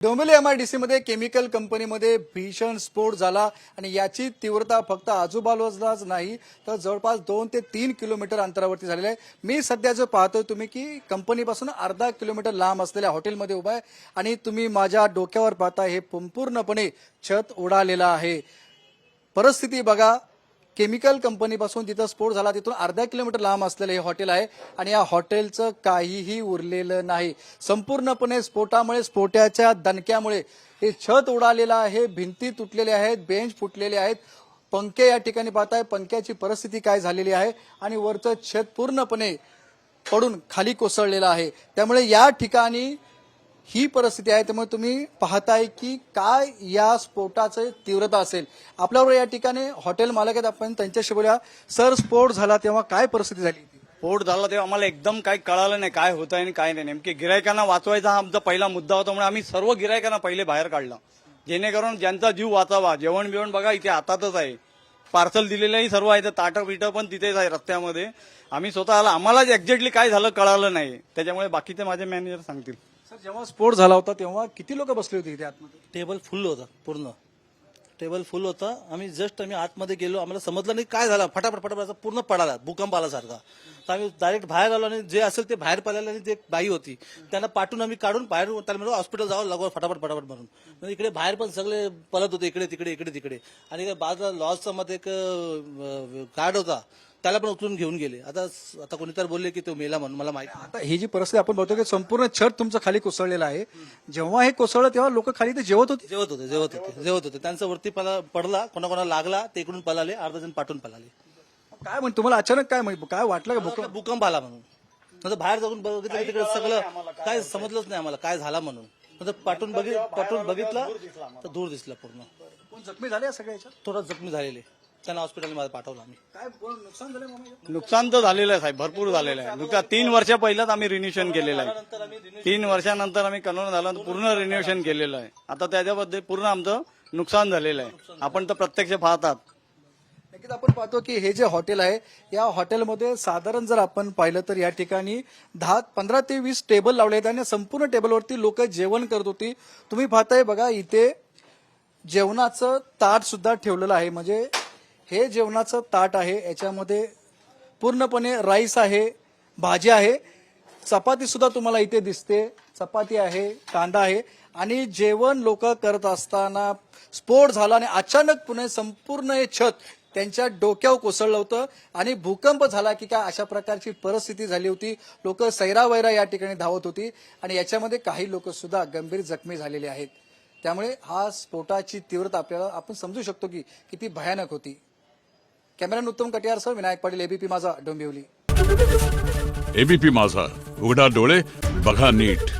Dombivli MIDC मध्ये chemical कंपनीमध्ये भीषण स्फोट झाला आणि याची तीव्रता फक्त आजूबाजूलाच नाही तर जवळपास 2 ते 3 किलोमीटर अंतरावरती झालेला आहे। मी सध्या जो पाहतोय तुम्ही की कंपनीपासून अर्धा किलोमीटर लांब असलेल्या हॉटेलमध्ये उभा आहे आणि तुम्ही माझ्या डोक्यावर पाहता हे संपूर्णपणे छत उडालेलं आहे। परिस्थिती बघा, केमिकल कंपनीपासून जिथं स्फोट झाला तिथून अर्धा किलोमीटर लांब असलेलं हे हॉटेल आहे आणि या हॉटेलचं काहीही उरलेलं नाही। संपूर्णपणे स्फोटामुळे, स्फोटाच्या दणक्यामुळे हे छत उडालेलं आहे, भिंती तुटलेल्या आहेत, बेंच फुटलेले आहेत, पंखे या ठिकाणी पाहताय पंख्याची परिस्थिती काय झालेली आहे आणि वरचं छत पूर्णपणे पडून खाली कोसळलेलं आहे। त्यामुळे या ठिकाणी ही परिस्थिती आहे। त्यामुळे तुम्ही पाहताय की काय या स्फोटाची तीव्रता असेल। आपल्याबरोबर या ठिकाणी हॉटेल मालक आहेत, आपण त्यांच्याशी बोलूया। सर, स्फोट झाला तेव्हा काय परिस्थिती झाली? स्फोट झाला तेव्हा आम्हाला एकदम काही कळालं नाही काय होत आहे आणि काय नाही। नेमके गिरायकांना वाचवायचा हा आमचा पहिला मुद्दा होता, म्हणून आम्ही सर्व गिरायकांना पहिले बाहेर काढलं, जेणेकरून ज्यांचा जीव वाचावा। जेवण बिवण बघा इथे हातातच आहे, पार्सल दिलेलंही सर्व आहे, ताटं पिठं पण तिथेच आहे रस्त्यामध्ये। आम्ही स्वतःला आम्हालाच एक्झॅक्टली काय झालं कळालं नाही, त्याच्यामुळे बाकीचे माझे मॅनेजर सांगतील। सर, जेव्हा स्फोट झाला होता तेव्हा किती लोक बसले होते इथे आतमध्ये? टेबल फुल होता, पूर्ण टेबल फुल होता। आम्ही आतमध्ये गेलो, आम्हाला समजलं नाही काय झालं, फटाफट असा पूर्ण पडाला, भूकंप आल्यासारखा। तर आम्ही डायरेक्ट बाहेर आलो आणि जे असेल ते बाहेर पडलेलं, आणि जे बाई होती त्यांना पाठवून आम्ही काढून बाहेर त्याला म्हणतो हॉस्पिटल जावं लागलं फटाफट म्हणून। म्हणजे इकडे बाहेर पण सगळे पळत होते, इकडे तिकडे। आणि बाजूला लॉजचा मध्ये एक गार्ड होता, त्याला पण उचलून घेऊन गेले। आता कोणीतरी बोलले की तो मेला म्हणून, मला माहिती नाही। आता ही जी परिस्थिती आपण बघतो की संपूर्ण छत तुमचं खाली कोसळलेलं आहे। जेव्हा हे कोसळलं तेव्हा लोक खाली ते जेवत होते। त्यांचा वरती पडला, कोणाकोणाला लागला, ते इकडून पळाले, अर्धा जण पाठवून पळाले। काय म्हण तुम्हाला अचानक काय वाटलं का भूकंप? भूकंप आला म्हणून। नंतर बाहेर जाऊन बघितलं, तिकडे सगळं काय समजलंच नाही आम्हाला काय झाला म्हणून। नंतर पाठून बघितलं तर दूर दिसला पूर्ण। कोण जखमी झाले या सगळ्या याच्यात? थोडं जखमी झालेले, त्यांना हॉस्पिटलमध्ये पाठवलं आम्ही। काय नुकसान झालं मामा? नुकसान तर झालेलं आहे साहेब, भरपूर झालेलं आहे नुकसान। 3 वर्षा पहिलाच आम्ही रिन्युएशन केलेलं आहे, 3 वर्षानंतर आम्ही कन्वर्ट झालं, पूर्ण रिन्युएशन केलेलं आहे। आता त्याच्याबद्दल पूर्ण आमचं नुकसान झालेलं आहे, आपण तर प्रत्यक्ष पाहतात। नक्कीच आपण पाहतो की हे जे हॉटेल आहे, या हॉटेलमध्ये साधारण जर आपण पाहिलं तर या ठिकाणी 15 ते 20 टेबल लावले आहेत आणि संपूर्ण टेबलवरती लोक जेवण करत होती। तुम्ही पाहताय बघा, इथे जेवणाचं ताट सुद्धा ठेवलेलं आहे। म्हणजे हे जेवणाचं ताट आहे, याच्यामध्ये पूर्णपणे राईस आहे, भाजी आहे, चपाती सुद्धा तुम्हाला इथे दिसते, चपाती आहे, कांदा आहे आणि जेवण लोक करत असताना स्फोट झाला आणि अचानकपणे संपूर्ण हे छत त्यांच्या डोक्यावर कोसळलं होतं आणि भूकंप झाला की काय अशा प्रकारची परिस्थिती झाली होती। लोक सैरावैरा या ठिकाणी धावत होती आणि याच्यामध्ये काही लोक सुद्धा गंभीर जखमी झालेले आहेत। त्यामुळे हा स्फोटाची तीव्रता आपल्याला आपण समजू शकतो की किती भयानक होती। कॅमेरामॅन उत्तम कटियार सह विनायक पाटील, एबीपी माझा, डोंबिवली। एबीपी माझा, उघडा डोळे बघा नीट।